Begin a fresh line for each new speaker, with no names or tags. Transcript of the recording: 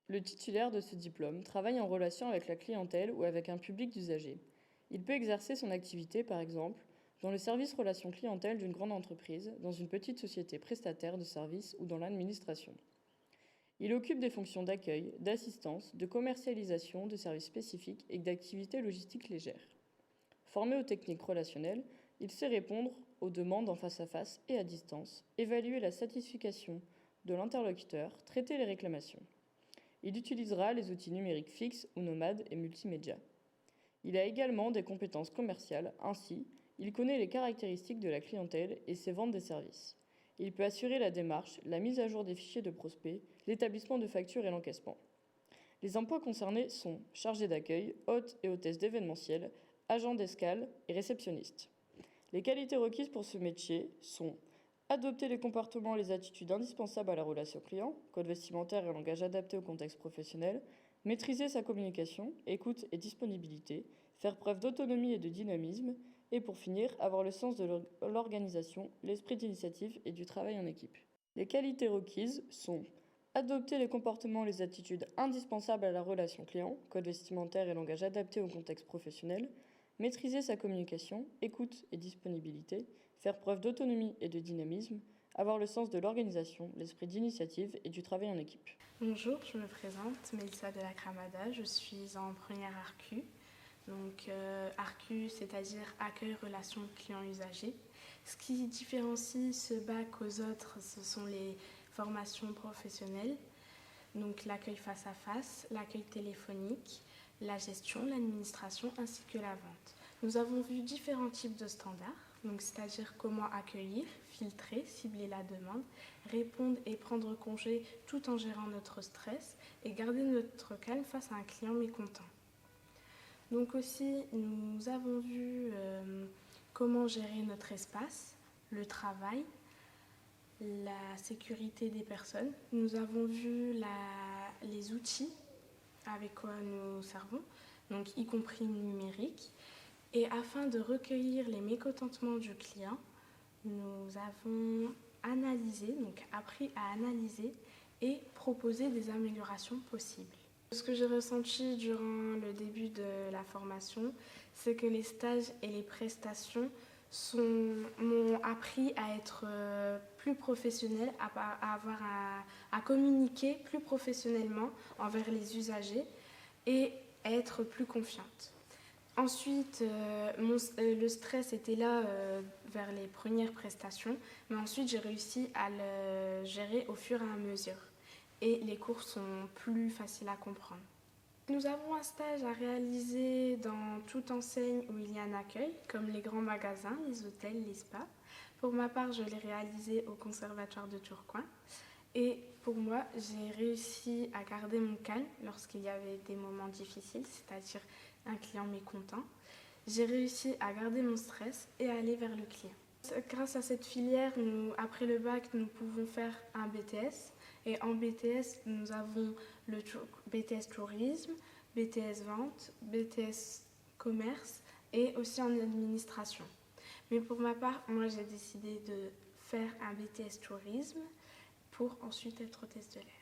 Le titulaire de ce diplôme travaille en relation avec la clientèle ou avec un public d'usagers. Il peut exercer son activité, par exemple, dans le service relations clientèle d'une grande entreprise, dans une petite société prestataire de services ou dans l'administration. Il occupe des fonctions d'accueil, d'assistance, de commercialisation de services spécifiques et d'activités logistiques légères. Formé aux techniques relationnelles, il sait répondre aux demandes en face à face et à distance, évaluer la satisfaction de l'interlocuteur, traiter les réclamations. Il utilisera les outils numériques fixes ou nomades et multimédia. Il a également des compétences commerciales, ainsi, il connaît les caractéristiques de la clientèle et sait vendre des services. Il peut assurer la démarche, la mise à jour des fichiers de prospects, l'établissement de factures et l'encaissement. Les emplois concernés sont chargé d'accueil, hôte et hôtesse d'événementiel, agent d'escale et réceptionniste. Les qualités requises pour ce métier sont adopter les comportements et les attitudes indispensables à la relation client, code vestimentaire et langage adapté au contexte professionnel, maîtriser sa communication, écoute et disponibilité, faire preuve d'autonomie et de dynamisme, et pour finir, avoir le sens de l'organisation, l'esprit d'initiative et du travail en équipe. Les qualités requises sont adopter les comportements et les attitudes indispensables à la relation client, code vestimentaire et langage adapté au contexte professionnel, maîtriser sa communication, écoute et disponibilité, faire preuve d'autonomie et de dynamisme, avoir le sens de l'organisation, l'esprit d'initiative et du travail en équipe.
Bonjour, je me présente, Mélissa de la Cramada, je suis en première ARCU. Donc ARCU, c'est-à-dire accueil, relation client-usager. Ce qui différencie ce bac aux autres, ce sont les formations professionnelles, donc l'accueil face à face, l'accueil téléphonique, la gestion, l'administration ainsi que la vente. Nous avons vu différents types de standards, donc c'est-à-dire comment accueillir, filtrer, cibler la demande, répondre et prendre congé tout en gérant notre stress et garder notre calme face à un client mécontent. Donc aussi, nous avons vu comment gérer notre espace, le travail, la sécurité des personnes. Nous avons vu les outils avec quoi nous servons, donc y compris numérique. Et afin de recueillir les mécontentements du client, nous avons analysé, donc appris à analyser et proposer des améliorations possibles. Ce que j'ai ressenti durant le début de la formation, c'est que les stages et les prestations m'ont appris à être plus professionnelle, à communiquer plus professionnellement envers les usagers et à être plus confiante. Ensuite, le stress était là vers les premières prestations, mais ensuite j'ai réussi à le gérer au fur et à mesure. Et les cours sont plus faciles à comprendre. Nous avons un stage à réaliser dans toute enseigne où il y a un accueil, comme les grands magasins, les hôtels, les spas. Pour ma part, je l'ai réalisé au Conservatoire de Tourcoing. Et pour moi, j'ai réussi à garder mon calme lorsqu'il y avait des moments difficiles, c'est-à-dire un client mécontent. J'ai réussi à garder mon stress et à aller vers le client. Grâce à cette filière, après le bac, nous pouvons faire un BTS. Et en BTS, nous avons le BTS tourisme, BTS vente, BTS commerce et aussi en administration. Mais pour ma part, moi j'ai décidé de faire un BTS tourisme pour ensuite être hôtesse de l'air.